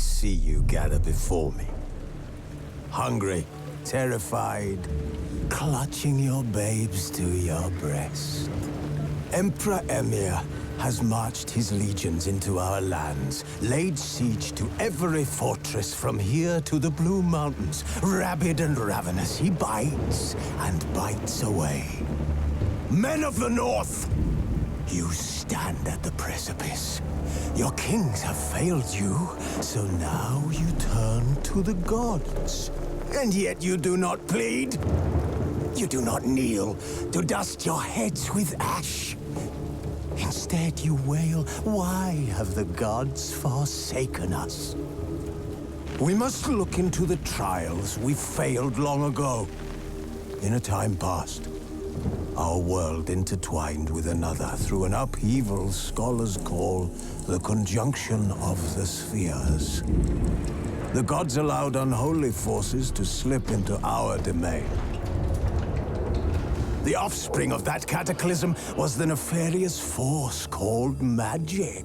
see you gather before me. Hungry, terrified, clutching your babes to your breast. Emperor Emir has marched his legions into our lands, laid siege to every fortress from here to the Blue Mountains. Rabid and ravenous, he bites and bites away. Men of the North, you stand at the precipice. Your kings have failed you, so now you turn to the gods. And yet you do not plead. You do not kneel to dust your heads with ash. Instead you wail, why have the gods forsaken us? We must look into the trials we failed long ago. In a time past, our world intertwined with another through an upheaval scholars call the conjunction of the spheres. The gods allowed unholy forces to slip into our domain. The offspring of that cataclysm was the nefarious force called magic.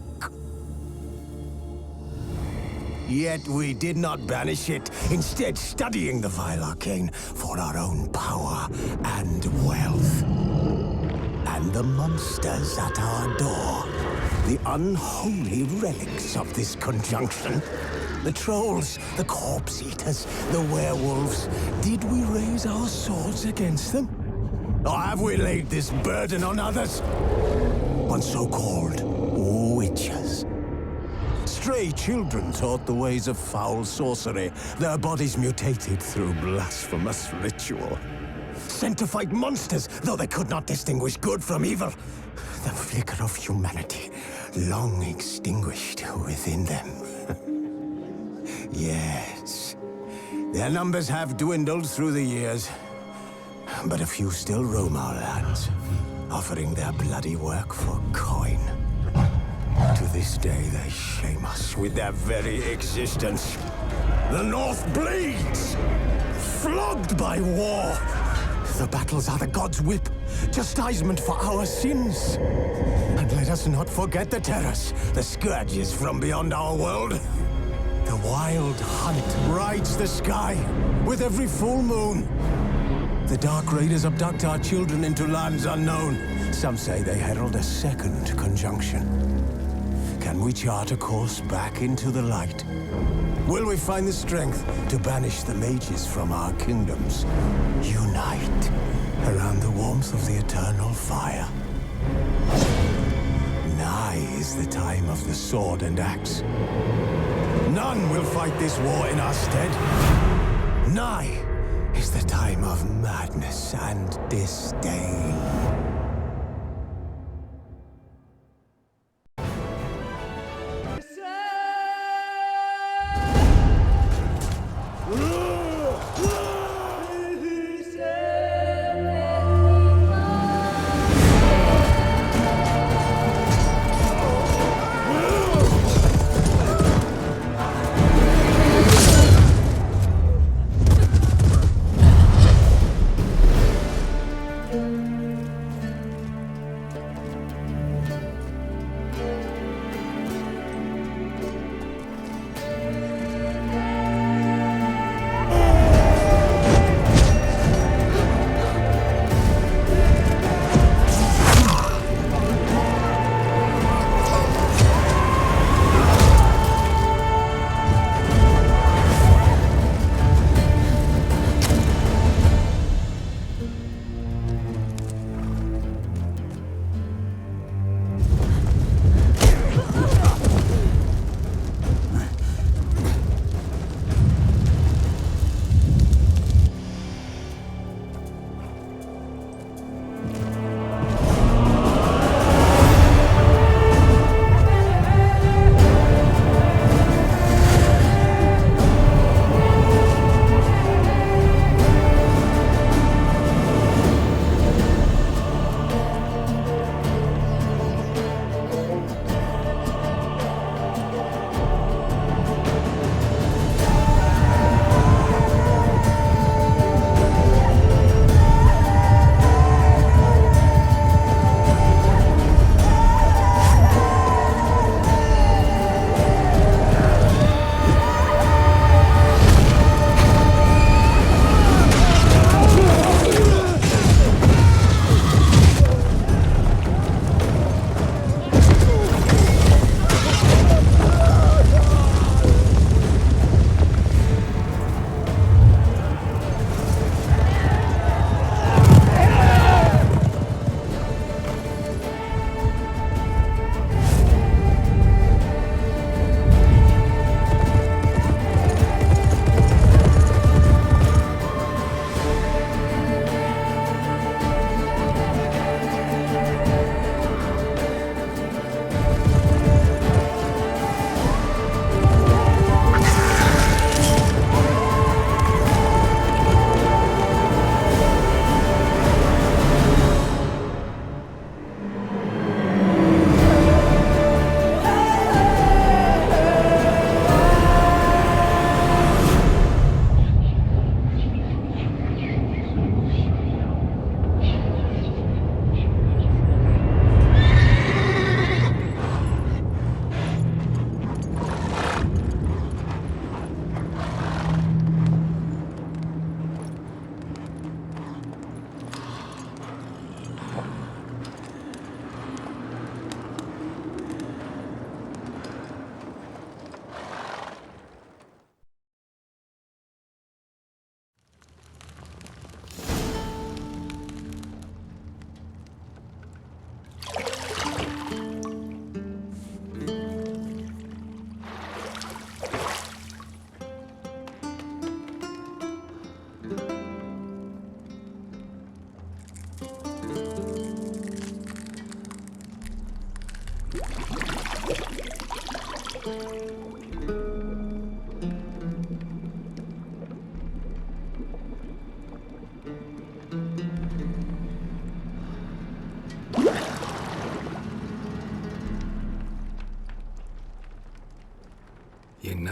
Yet we did not banish it, instead studying the vile arcane for our own power and wealth. And the monsters at our door, the unholy relics of this conjunction. The trolls, the corpse-eaters, the werewolves. Did we raise our swords against them? Or have we laid this burden on others? On so-called witches. Stray children taught the ways of foul sorcery, their bodies mutated through blasphemous ritual. Sent to fight monsters, though they could not distinguish good from evil. The flicker of humanity, long extinguished within them. Yes, their numbers have dwindled through the years, but a few still roam our lands, offering their bloody work for coin. To this day, they shame us with their very existence. The North bleeds, flogged by war. The battles are the gods' whip, chastisement for our sins. And let us not forget the terrors, the scourges from beyond our world. The wild hunt rides the sky with every full moon. The Dark Raiders abduct our children into lands unknown. Some say they herald a second conjunction. Can we chart a course back into the light? Will we find the strength to banish the mages from our kingdoms? Unite around the warmth of the eternal fire. Nigh is the time of the sword and axe. None will fight this war in our stead. Nigh is the time of madness and disdain.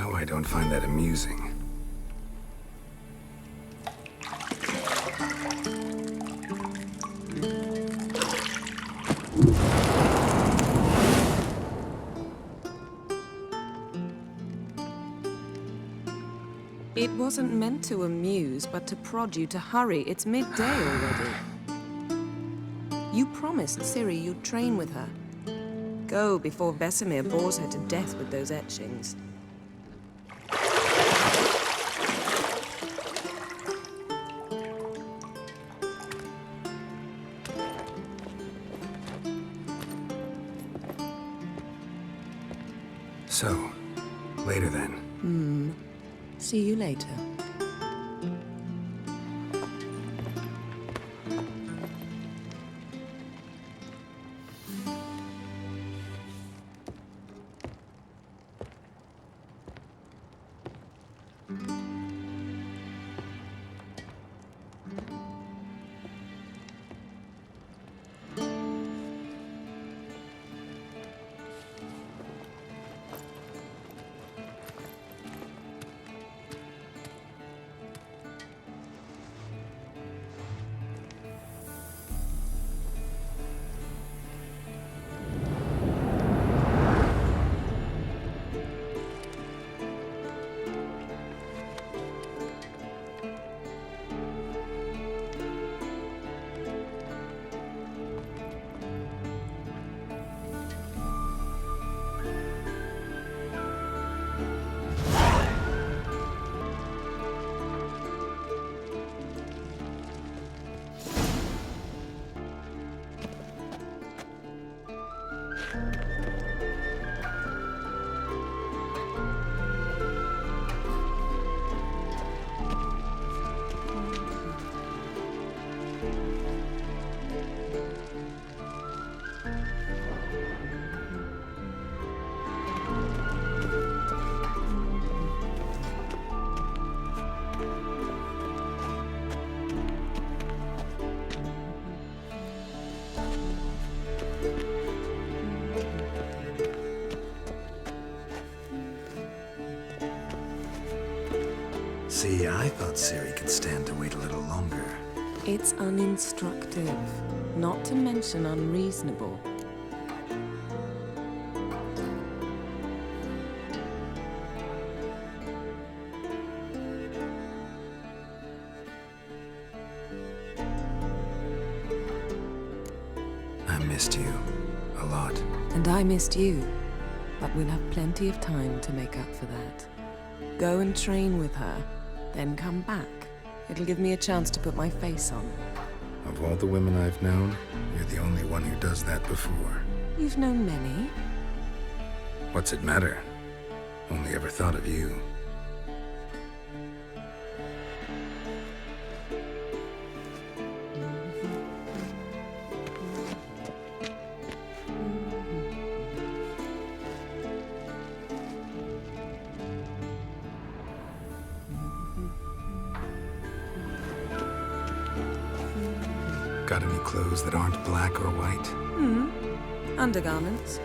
Now I don't find that amusing. It wasn't meant to amuse, but to prod you to hurry. It's midday already. You promised Ciri you'd train with her. Go before Vesemir bores her to death with those etchings. So, later then. See you later. See, I thought Ciri could stand to wait a little longer. It's uninstructive, not to mention unreasonable. I missed you a lot. And I missed you, but we'll have plenty of time to make up for that. Go and train with her, then come back. It'll give me a chance to put my face on. Of all the women I've known, you're the only one who does that before. You've known many. What's it matter? Only ever thought of you. Got any clothes that aren't black or white? Undergarments.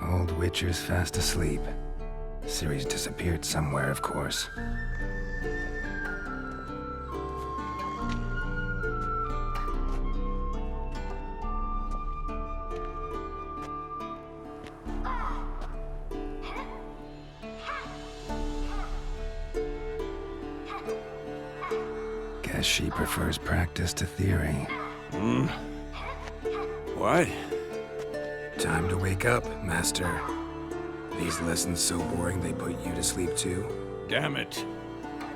Old Witcher's fast asleep. Ciri's disappeared somewhere, of course. Guess she prefers practice to theory. What? Time to wake up, Master. These lessons so boring they put you to sleep too? Damn it.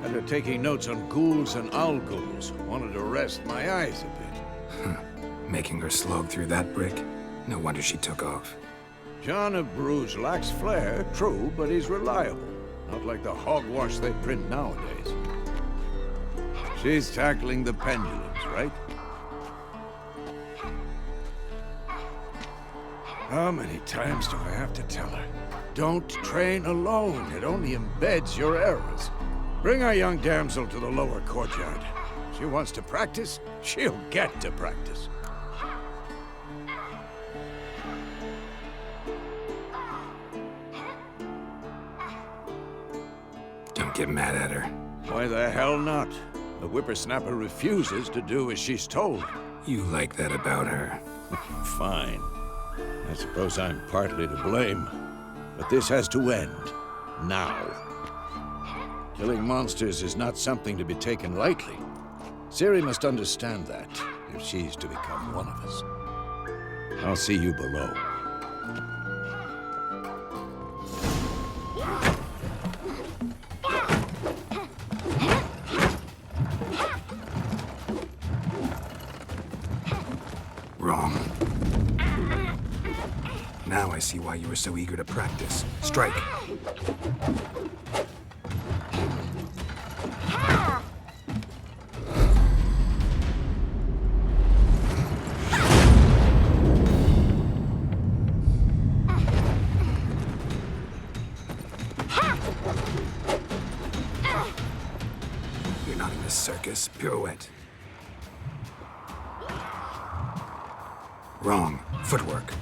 After taking notes on ghouls and owl ghouls, wanted to rest my eyes a bit. Making her slog through that brick? No wonder she took off. John of Bruges lacks flair, true, but he's reliable. Not like the hogwash they print nowadays. She's tackling the pendulums, right? How many times do I have to tell her? Don't train alone. It only embeds your errors. Bring our young damsel to the lower courtyard. She wants to practice, she'll get to practice. Don't get mad at her. Why the hell not? The whippersnapper refuses to do as she's told. You like that about her. Fine. I suppose I'm partly to blame. But this has to end. Now. Killing monsters is not something to be taken lightly. Ciri must understand that, if she's to become one of us. I'll see you below. Wrong. Now I see why you were so eager to practice. Strike. You're not in this circus. Pirouette. Wrong. Footwork.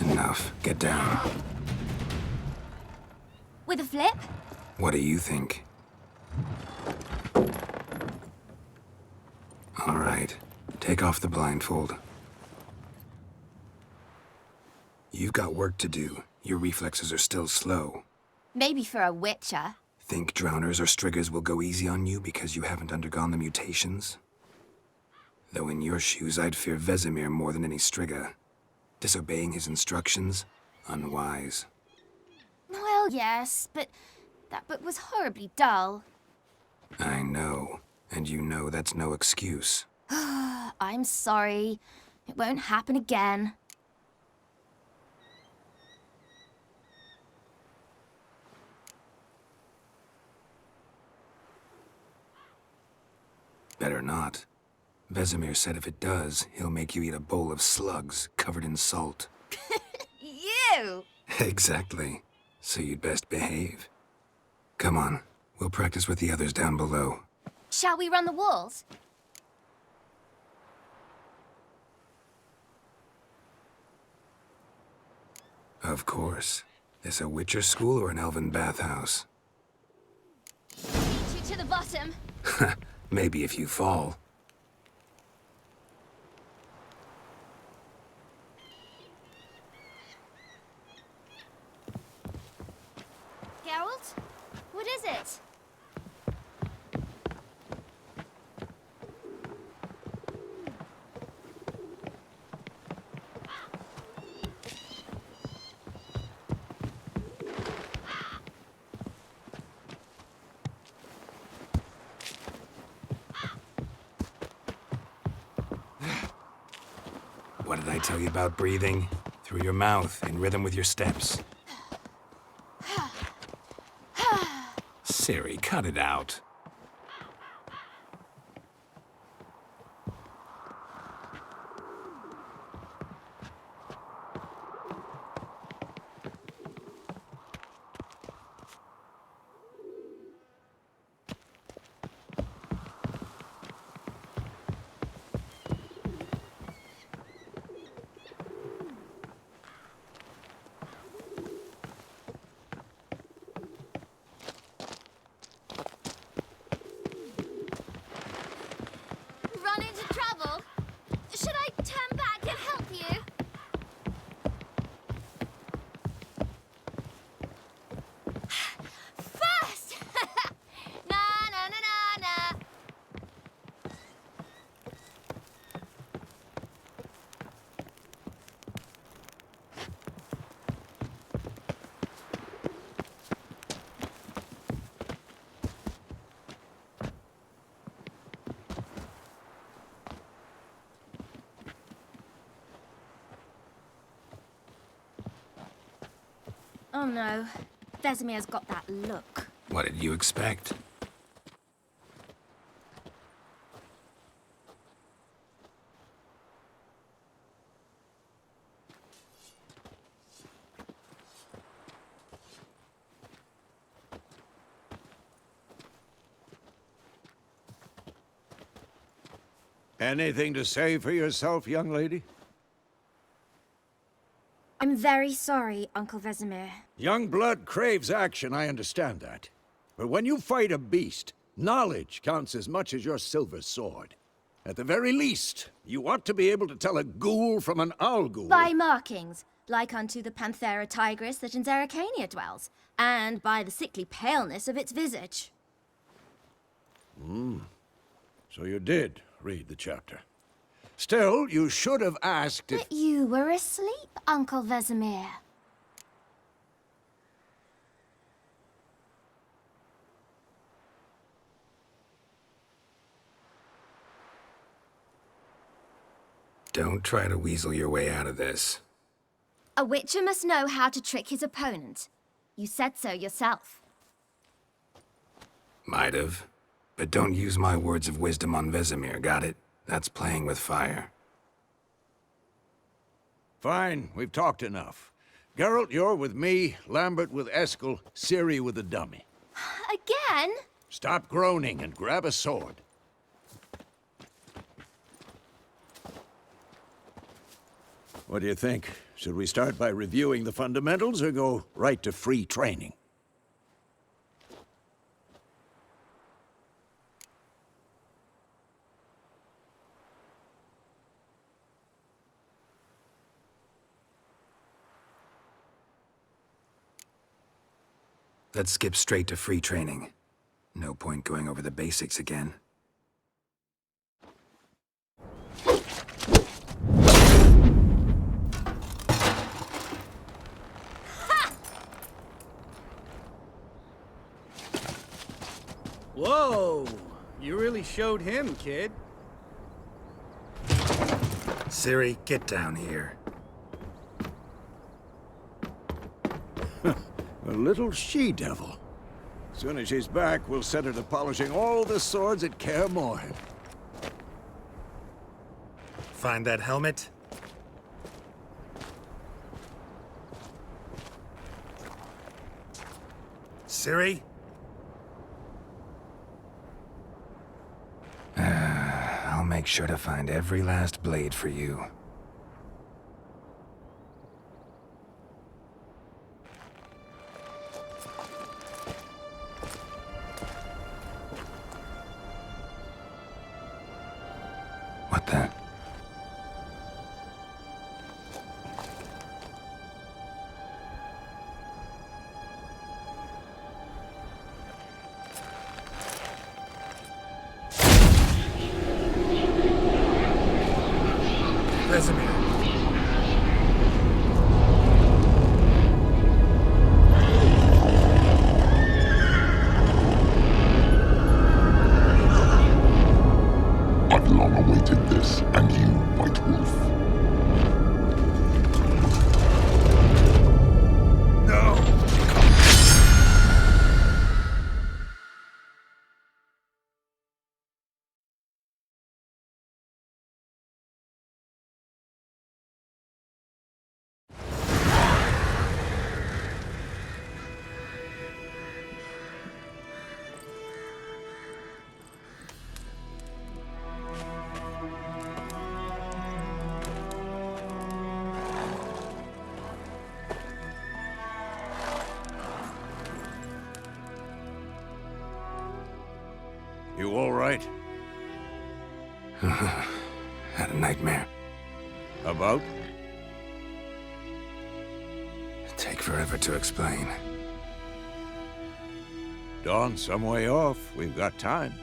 Enough. Get down. With a flip? What do you think? All right. Take off the blindfold. You've got work to do. Your reflexes are still slow. Maybe for a witcher. Think drowners or striggers will go easy on you because you haven't undergone the mutations? Though in your shoes, I'd fear Vesemir more than any strigger. Disobeying his instructions? Unwise. Well, yes, but that book was horribly dull. I know. And you know that's no excuse. I'm sorry. It won't happen again. Better not. Vesemir said if it does, he'll make you eat a bowl of slugs covered in salt. You! Exactly. So you'd best behave. Come on. We'll practice with the others down below. Shall we run the walls? Of course. This a Witcher school or an elven bathhouse? Beat you to the bottom. Maybe if you fall. Geralt? What is it? What did I tell you about breathing? Through your mouth, in rhythm with your steps. Ciri, cut it out. Oh no, Vesemir's got that look. What did you expect? Anything to say for yourself, young lady? I'm very sorry, Uncle Vesemir. Young blood craves action, I understand that. But when you fight a beast, knowledge counts as much as your silver sword. At the very least, you ought to be able to tell a ghoul from an owl ghoul. By markings, like unto the Panthera tigris that in Zerrikania dwells, and by the sickly paleness of its visage. So you did read the chapter. Still, you should have asked if... But you were asleep, Uncle Vesemir. Don't try to weasel your way out of this. A witcher must know how to trick his opponent. You said so yourself. Might have. But don't use my words of wisdom on Vesemir, got it? That's playing with fire. Fine, we've talked enough. Geralt, you're with me, Lambert with Eskel, Ciri with the dummy. Again? Stop groaning and grab a sword. What do you think? Should we start by reviewing the fundamentals or go right to free training? Let's skip straight to free training. No point going over the basics again. Whoa! You really showed him, kid. Ciri, get down here. A little she-devil. Soon as she's back, we'll set her to polishing all the swords at Kaer Morhen. Find that helmet? Ciri? I'll make sure to find every last blade for you. What the? Vesemir. I've long awaited this, and you, White Wolf. No! You all right? Had a nightmare. About? Take forever to explain. Dawn's some way off. We've got time.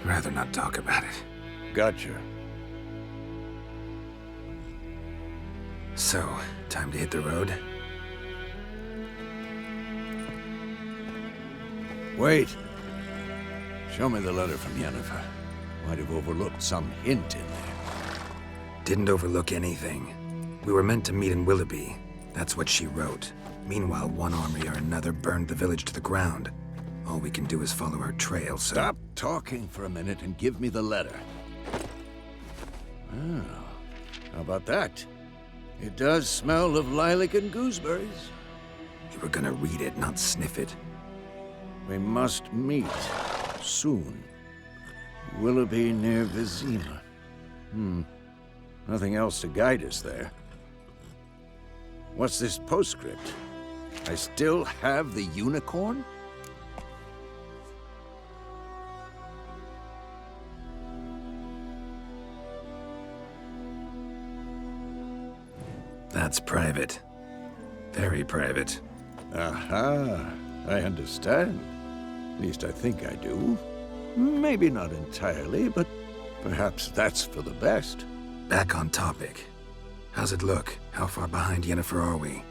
Rather not talk about it. Gotcha. So, time to hit the road? Wait. Show me the letter from Yennefer. Might have overlooked some hint in there. Didn't overlook anything. We were meant to meet in Willoughby. That's what she wrote. Meanwhile, one army or another burned the village to the ground. All we can do is follow her trail, so... Stop talking for a minute and give me the letter. Oh, how about that? It does smell of lilac and gooseberries. You were gonna read it, not sniff it. We must meet soon. Willoughby near Vizima. Nothing else to guide us there. What's this postscript? I still have the unicorn? That's private. Very private. Aha, I understand. At least I think I do. Maybe not entirely, but perhaps that's for the best. Back on topic. How's it look? How far behind Yennefer are we?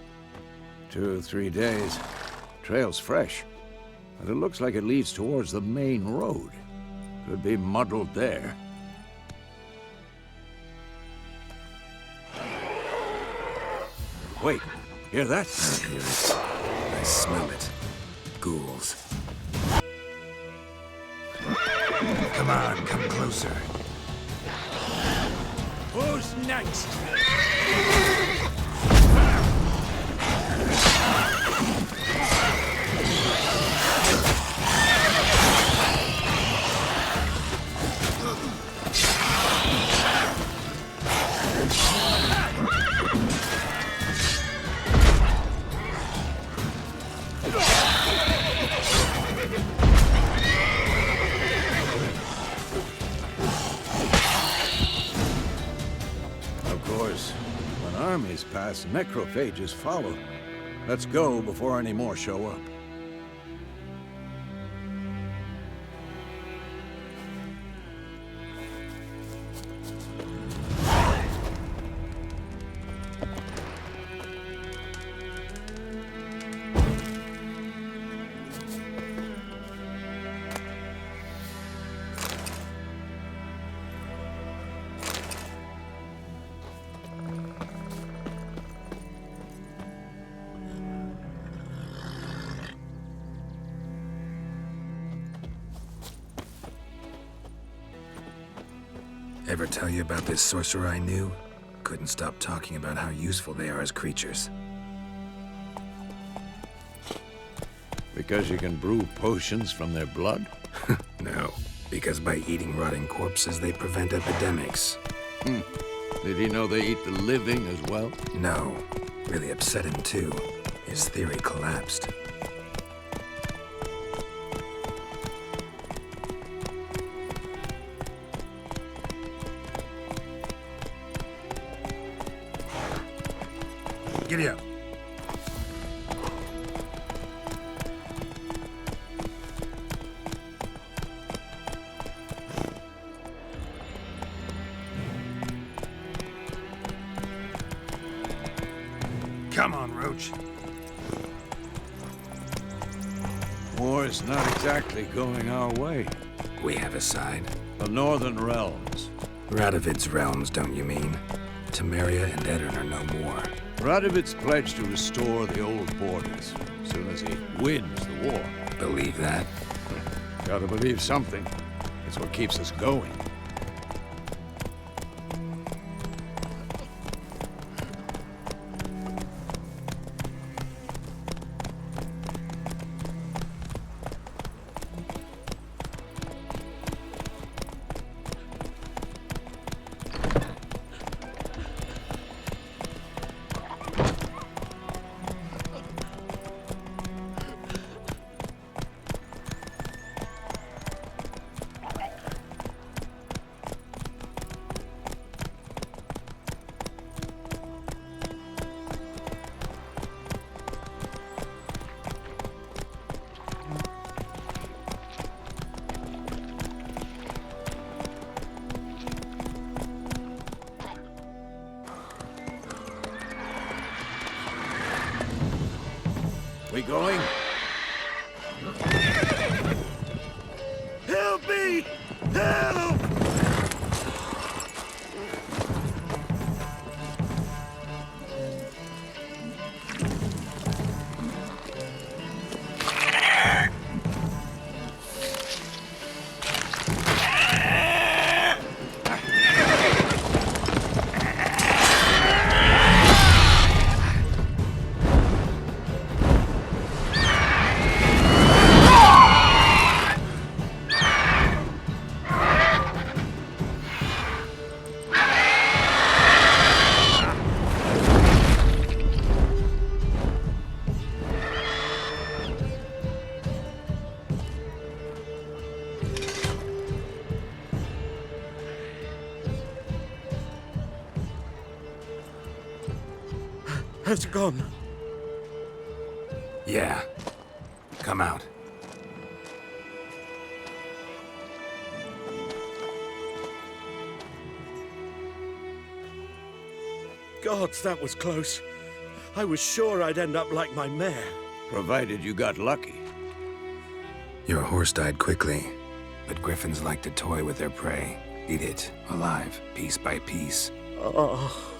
2 or 3 days. Trail's fresh, but it looks like it leads towards the main road. Could be muddled there. Wait, hear that? I hear it. I smell it. Ghouls. Come on, come closer. Who's next? Armies pass, necrophages follow. Let's go before any more show up. Ever tell you about this sorcerer I knew? Couldn't stop talking about how useful they are as creatures. Because you can brew potions from their blood? No, because by eating rotting corpses, they prevent epidemics. Did he know they eat the living as well? No, really upset him too. His theory collapsed. Giddy up. Come on, Roach. War's not exactly going our way. We have a side. The Northern Realms. Radovid's realms, don't you mean? Temeria and Edirn are no more. Radovid's pledged to restore the old borders as soon as he wins the war. Believe that? Gotta believe something. It's what keeps us going. We going? Has it gone? Yeah. Come out. Gods, that was close. I was sure I'd end up like my mare. Provided you got lucky. Your horse died quickly, but griffins like to toy with their prey. Eat it, alive, piece by piece. Oh.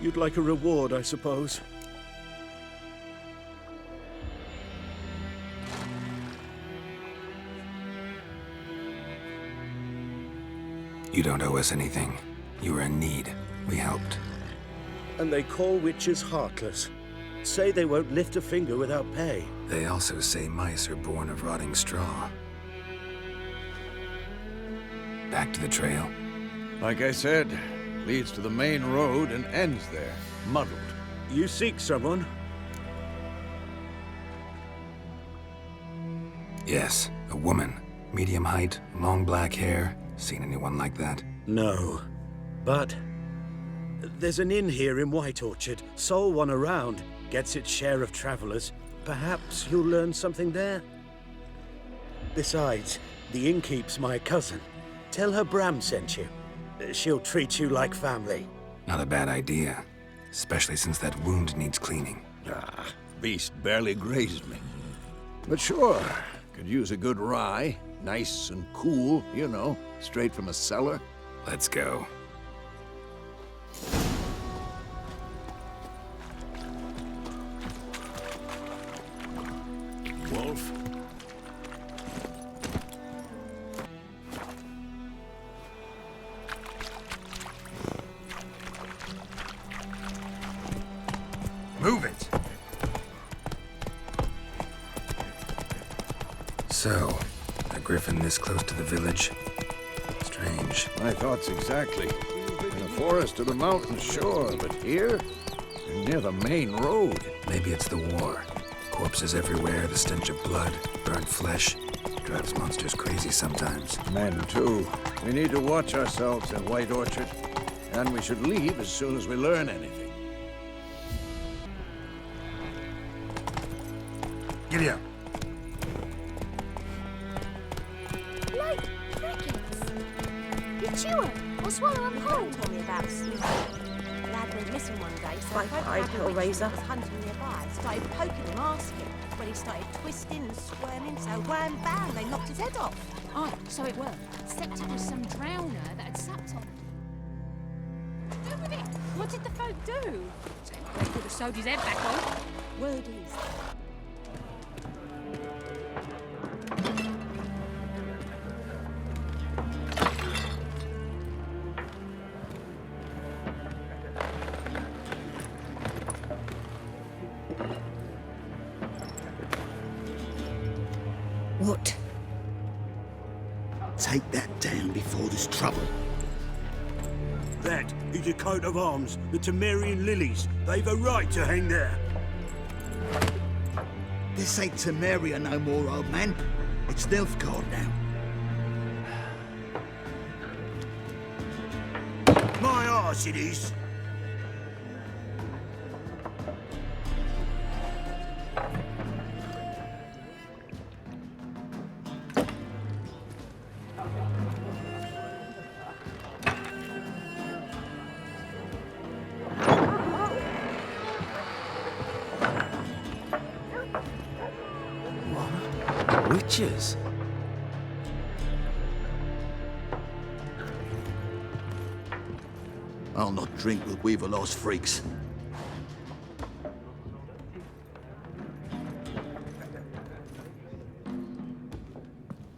You'd like a reward, I suppose. You don't owe us anything. You were in need. We helped. And they call witches heartless. Say they won't lift a finger without pay. They also say mice are born of rotting straw. Back to the trail. Like I said, leads to the main road and ends there, muddled. You seek someone? Yes, a woman. Medium height, long black hair. Seen anyone like that? No. But there's an inn here in White Orchard. Sole one around. Gets its share of travelers. Perhaps you'll learn something there? Besides, the innkeep's my cousin. Tell her Bram sent you. She'll treat you like family. Not a bad idea. Especially since that wound needs cleaning. Ah, beast barely grazed me. But sure, could use a good rye. Nice and cool, you know, straight from a cellar. Let's go. Wolf. Move it! So, a griffin this close to the village? Strange. My thoughts exactly. In the forest or the mountains, sure, but here? Near the main road. Maybe it's the war. Corpses everywhere, the stench of blood, burnt flesh. Drives monsters crazy sometimes. Men, too. We need to watch ourselves in White Orchard. And we should leave as soon as we learn anything. Giddy up. Like crickets. You chew 'em or swallow 'em whole. Told me about Snoop. The lad went missing one day, so Like I told Razor. was hunting nearby. Started poking him, asking. When he started twisting and squirming, so wham bam, they knocked his head off. Oh, so it worked. Except it was some drowner that had sapped on him. Do with it? What did the folk do? They could have sewed his head back on. Word is, What? Take that down before there's trouble. That is a coat of arms, the Temerian lilies. They've a right to hang there. This ain't Temeria no more, old man. It's Nilfgaard now. My arse it is. Witches? I'll not drink with Weaverlost freaks.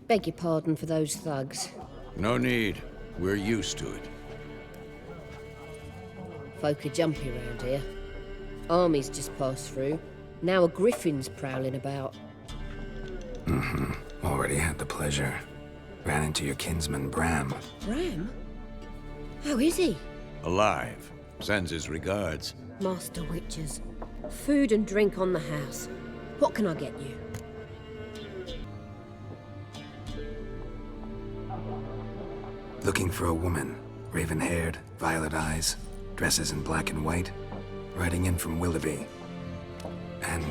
Beg your pardon for those thugs. No need. We're used to it. Folk are jumpy around here. Armies just passed through. Now a griffin's prowling about. Already had the pleasure. Ran into your kinsman, Bram. Bram? How is he? Alive. Sends his regards. Master Witches. Food and drink on the house. What can I get you? Looking for a woman. Raven-haired, violet eyes, dresses in black and white, riding in from Willoughby. And,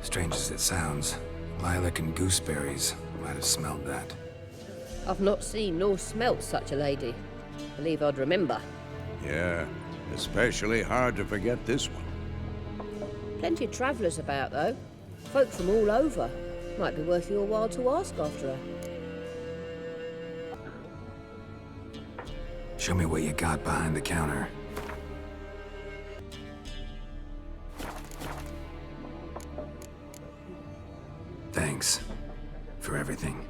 strange as it sounds, lilac and gooseberries might have smelled that. I've not seen nor smelt such a lady. Believe I'd remember. Yeah, especially hard to forget this one. Plenty of travellers about, though. Folk from all over. Might be worth your while to ask after her. Show me what you got behind the counter. Thanks for everything.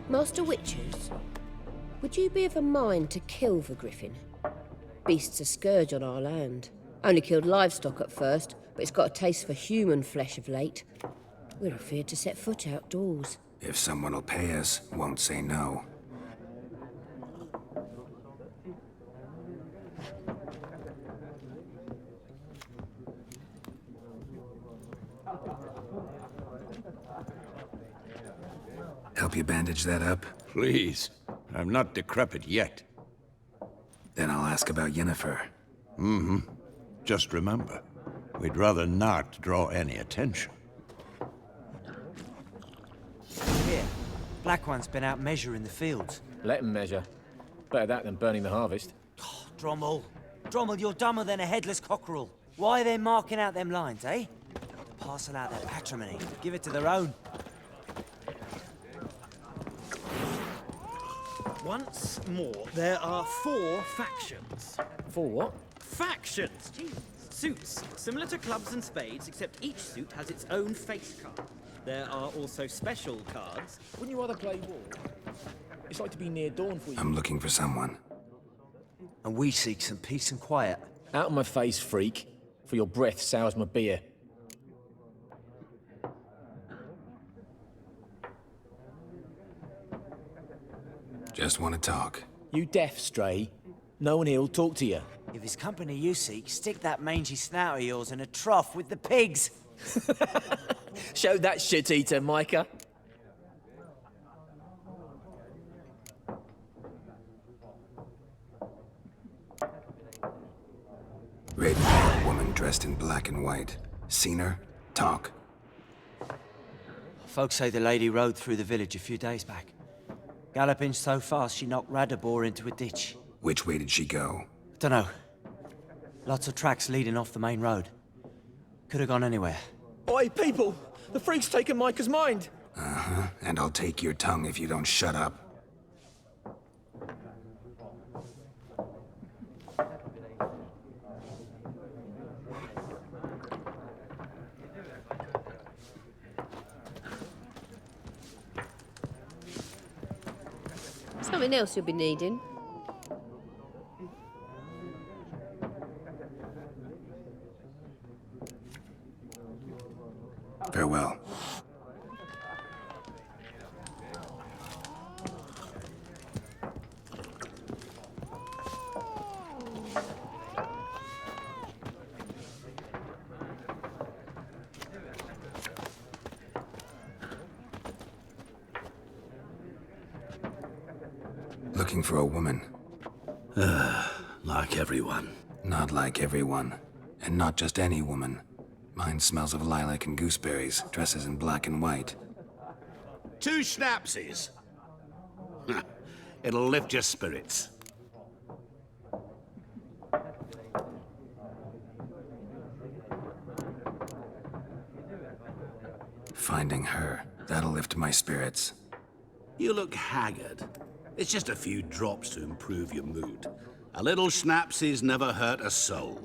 Master Witchers, would you be of a mind to kill the griffin? Beast's a scourge on our land. Only killed livestock at first, but it's got a taste for human flesh of late. We're afeard to set foot outdoors. If someone will pay us, won't say no. Help you bandage that up? Please. I'm not decrepit yet. Then I'll ask about Yennefer. Mm-hmm. Just remember, we'd rather not draw any attention. Here, Black One's been out measuring the fields. Let him measure. Better that than burning the harvest. Oh, Drommel. Drommel, you're dumber than a headless cockerel. Why are they marking out them lines, eh? Parcel out their patrimony. Give it to their own. Once more, there are 4 factions. 4 what? Factions! Jesus. Suits, similar to clubs and spades, except each suit has its own face card. There are also special cards. Wouldn't you rather play war? It's like to be near dawn for you. I'm looking for someone. And we seek some peace and quiet. Out of my face, freak. For your breath sours my beer. Just want to talk. You deaf, Stray? No one here'll talk to you. If it's company you seek, stick that mangy snout of yours in a trough with the pigs. Show that shit-eater, Micah. Raven-haired woman dressed in black and white. Seen her? Talk. Folks say the lady rode through the village a few days back. Galloping so fast she knocked Radabor into a ditch. Which way did she go? Dunno. Lots of tracks leading off the main road. Could have gone anywhere. Oi, people! The freak's taken Micah's mind! Uh-huh. And I'll take your tongue if you don't shut up. Something else you'll be needing. Farewell. Looking for a woman. Like everyone. Not like everyone. And not just any woman. Mine smells of lilac and gooseberries, dresses in black and white. 2 schnapsies. It'll lift your spirits. Finding her, that'll lift my spirits. You look haggard. It's just a few drops to improve your mood. A little schnapsies never hurt a soul.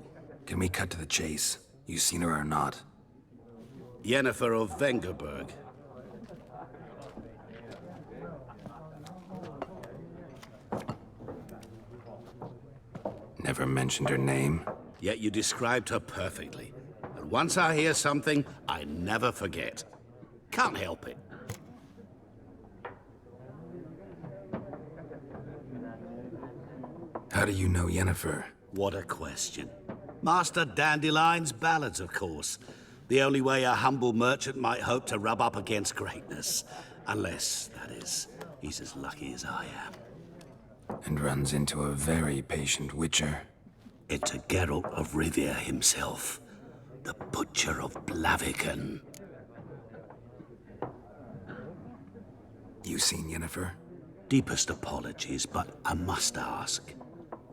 Can we cut to the chase? You seen her or not? Yennefer of Vengerberg. Never mentioned her name. Yet you described her perfectly. And once I hear something, I never forget. Can't help it. How do you know Yennefer? What a question. Master Dandelion's ballads, of course. The only way a humble merchant might hope to rub up against greatness. Unless, that is, he's as lucky as I am. And runs into a very patient witcher. It's a Geralt of Rivia himself. The Butcher of Blaviken. You seen Yennefer? Deepest apologies, but I must ask.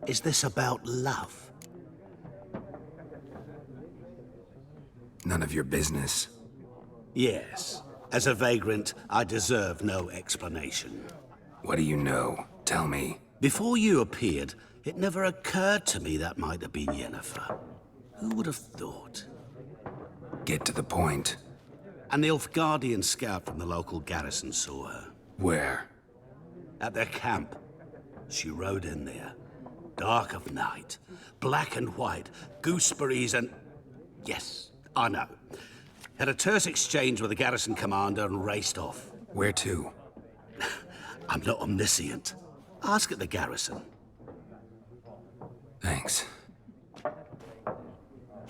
Is this about love? None of your business. Yes. As a vagrant, I deserve no explanation. What do you know? Tell me. Before you appeared, it never occurred to me that might have been Yennefer. Who would have thought? Get to the point. An Nilfgaardian scout from the local garrison saw her. Where? At their camp. She rode in there. Dark of night. Black and white. Gooseberries and... Yes, I know. Had a terse exchange with the garrison commander and raced off. Where to? I'm not omniscient. Ask at the garrison. Thanks.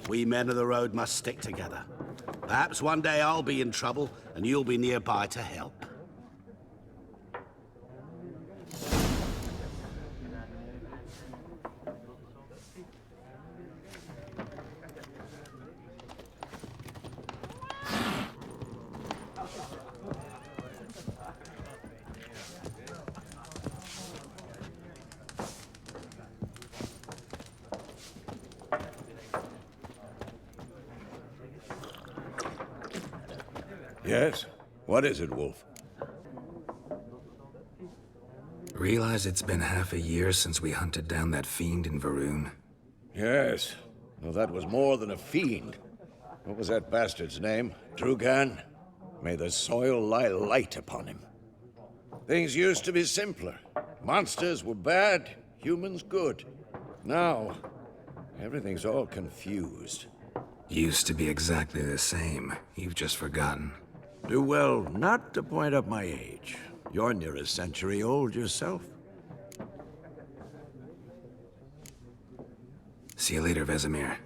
We men of the road must stick together. Perhaps one day I'll be in trouble and you'll be nearby to help. Yes? What is it, Wolf? Realize it's been half a year since we hunted down that fiend in Varun? Yes. Well, that was more than a fiend. What was that bastard's name? Drugan? May the soil lie light upon him. Things used to be simpler. Monsters were bad, humans good. Now, everything's all confused. Used to be exactly the same. You've just forgotten. Do well not to point up my age. You're near a century old yourself. See you later, Vesemir.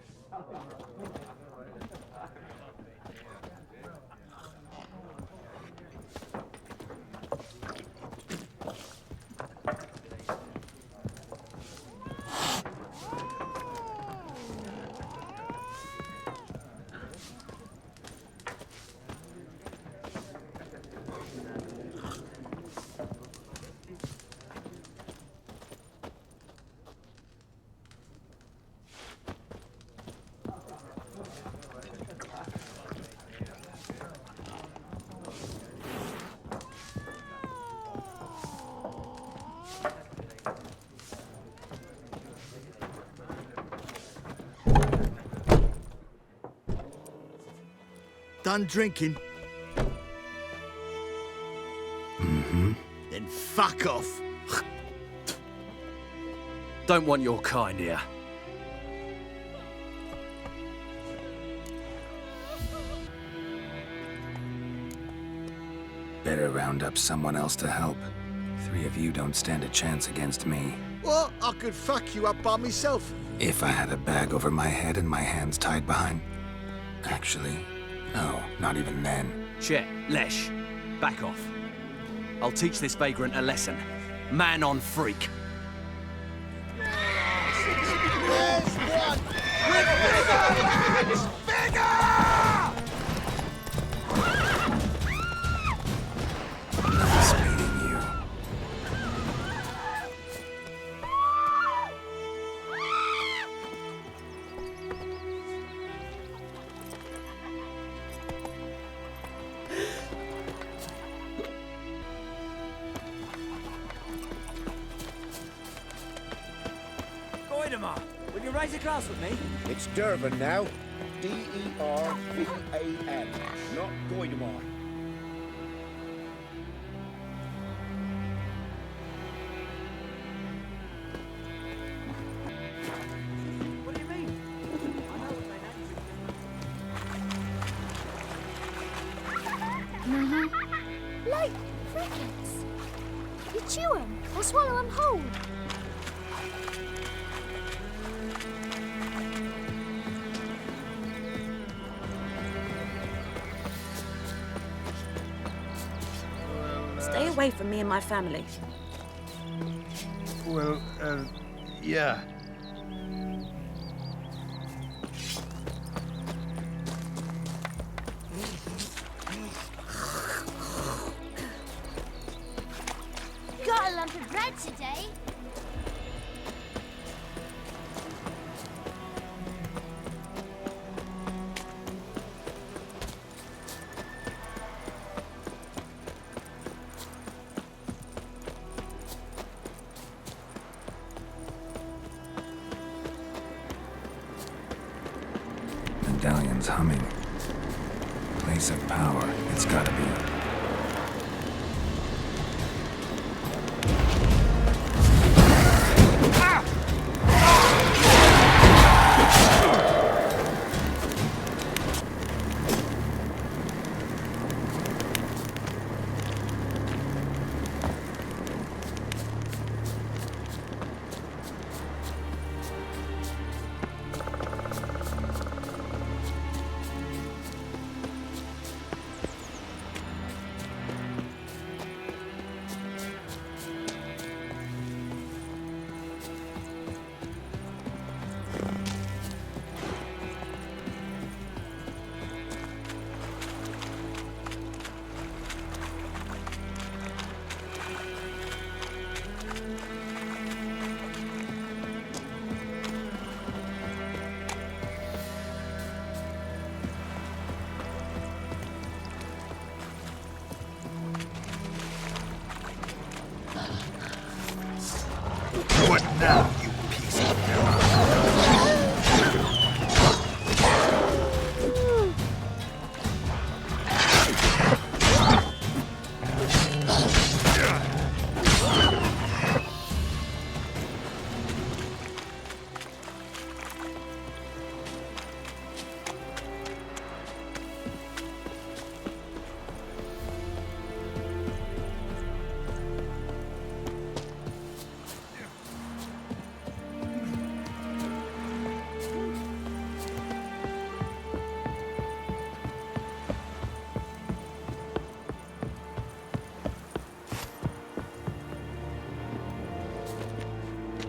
Done drinking? Mm-hmm. Then fuck off. Don't want your kind here. Better round up someone else to help. 3 of you don't stand a chance against me. What? I could fuck you up by myself. If I had a bag over my head and my hands tied behind... Actually, no, not even then. Shit, Lesh. Back off. I'll teach this vagrant a lesson. Man on freak. There's one! With bigger! Nice meeting you. Will you raise a glass with me? It's Durban now. D-E-R-V-A-N. Not Goidemar. What do you mean? I know what they Mm-hmm. Like crickets. You chew them or swallow them whole. away from me and my family. Well, yeah. Got a lump of bread today. Medallion's humming. Place of power, it's gotta be. What now, you piece of filth?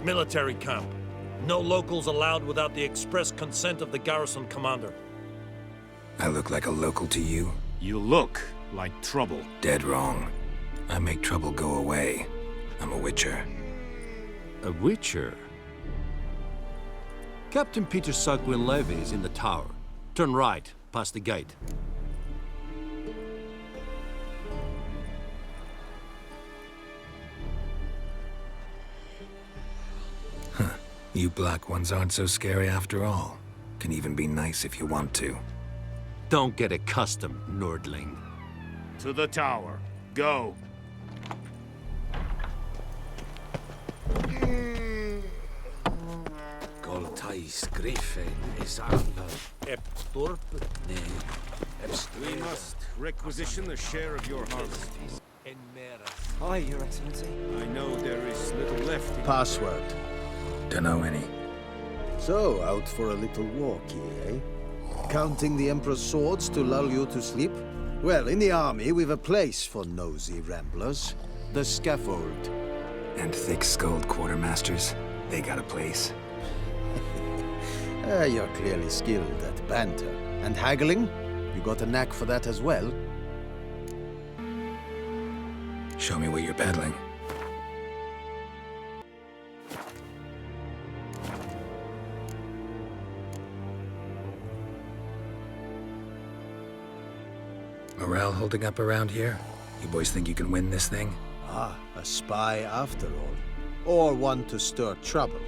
Military camp. No locals allowed without the express consent of the garrison commander. I look like a local to you? You look like trouble. Dead wrong. I make trouble go away. I'm a witcher. A witcher? Captain Peter Sagwin Levy is in the tower. Turn right, past the gate. You black ones aren't so scary after all. Can even be nice if you want to. Don't get accustomed, Nordling. To the tower. Go. Goltais Griffin is Eptorp. We must requisition the share of your harvest. Hi, Your Excellency. I know there is little left in Password. Dunno any. So, out for a little walkie, eh? Counting the Emperor's swords to lull you to sleep? Well, in the army, we've a place for nosy ramblers. The scaffold. And thick-skulled quartermasters, they got a place. You're clearly skilled at banter. And haggling? You got a knack for that as well? Show me what you're peddling. Morale holding up around here? You boys think you can win this thing? Ah, a spy after all. Or one to stir trouble.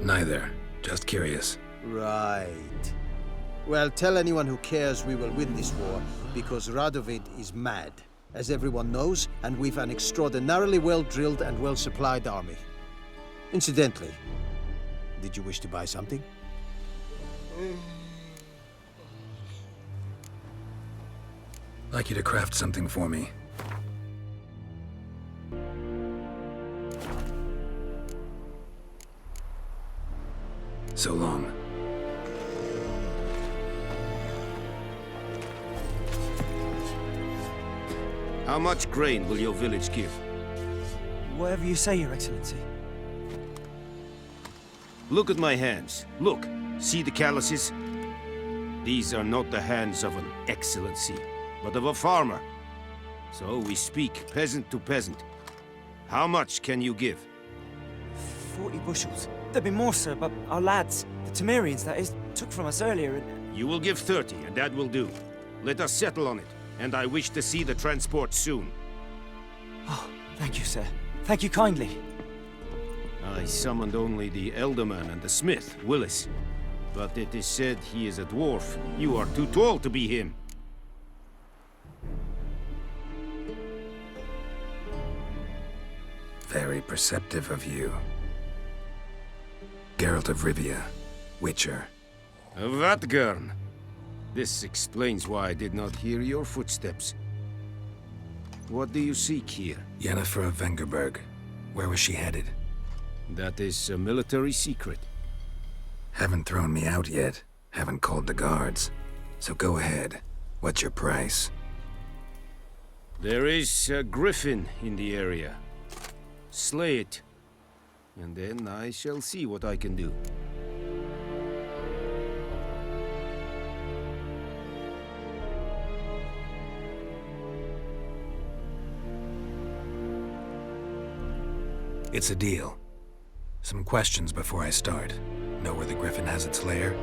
Neither. Just curious. Right. Well, tell anyone who cares we will win this war, because Radovid is mad, as everyone knows, and we've an extraordinarily well-drilled and well-supplied army. Incidentally, did you wish to buy something? Like you to craft something for me. So long. How much grain will your village give? Whatever you say, Your Excellency. Look at my hands. Look. See the calluses? These are not the hands of an excellency, but of a farmer. So we speak peasant to peasant. How much can you give? 40 bushels. There'd be more, sir, but our lads, the Temerians, that is, took from us earlier and... You will give 30, and that will do. Let us settle on it, and I wish to see the transport soon. Oh, thank you, sir. Thank you kindly. I summoned only the Elderman and the smith, Willis. But it is said he is a dwarf. You are too tall to be him. Very perceptive of you. Geralt of Rivia, Witcher. Vatgern. This explains why I did not hear your footsteps. What do you seek here? Yennefer of Vengerberg. Where was she headed? That is a military secret. Haven't thrown me out yet. Haven't called the guards. So go ahead. What's your price? There is a griffin in the area. Slay it. And then I shall see what I can do. It's a deal. Some questions before I start. Know where the griffin has its lair?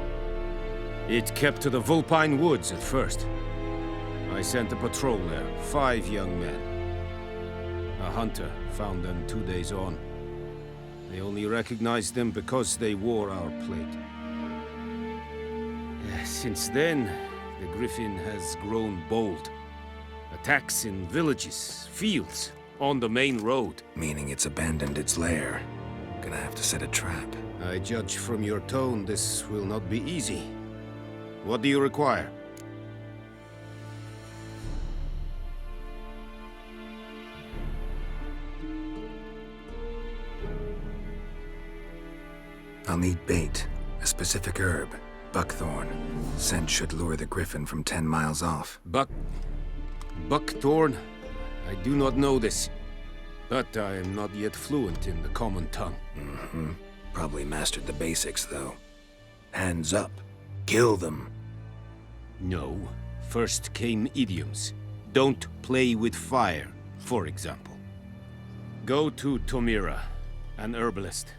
It kept to the Vulpine Woods at first. I sent a patrol there, 5 young men. A hunter found them 2 days on. They only recognized them because they wore our plate. Since then, the griffin has grown bold. Attacks in villages, fields, on the main road. Meaning it's abandoned its lair. Gonna have to set a trap. I judge from your tone this will not be easy. What do you require? I'll need bait, a specific herb, buckthorn. Scent should lure the griffin from 10 miles off. Buckthorn? I do not know this. But I am not yet fluent in the common tongue. Probably mastered the basics, though. Hands up. Kill them. No. First came idioms. Don't play with fire, for example. Go to Tomira, an herbalist.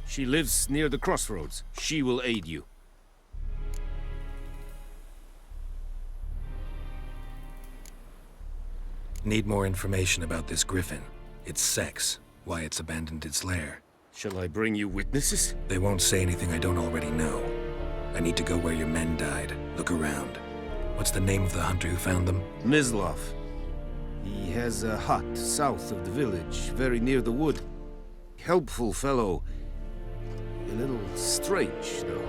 She lives near the crossroads. She will aid you. Need more information about this griffin. Its sex, why it's abandoned its lair. Shall I bring you witnesses? They won't say anything I don't already know. I need to go where your men died. Look around. What's the name of the hunter who found them? Mislav. He has a hut south of the village, very near the wood. Helpful fellow. A little strange, though.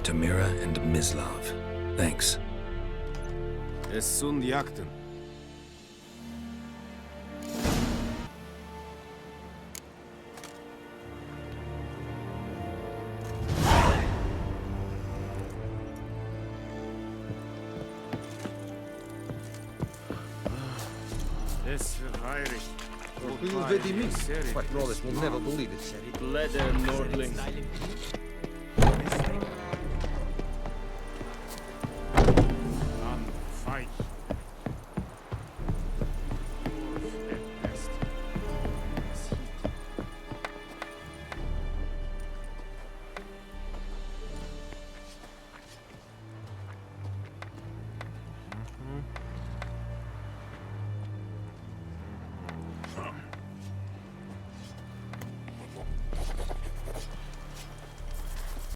Tamira and Mislav. Thanks. Es sunt jakten. Es verheiligt. Will you vedi me? Quite Norris will never believe it. Leather Nordling.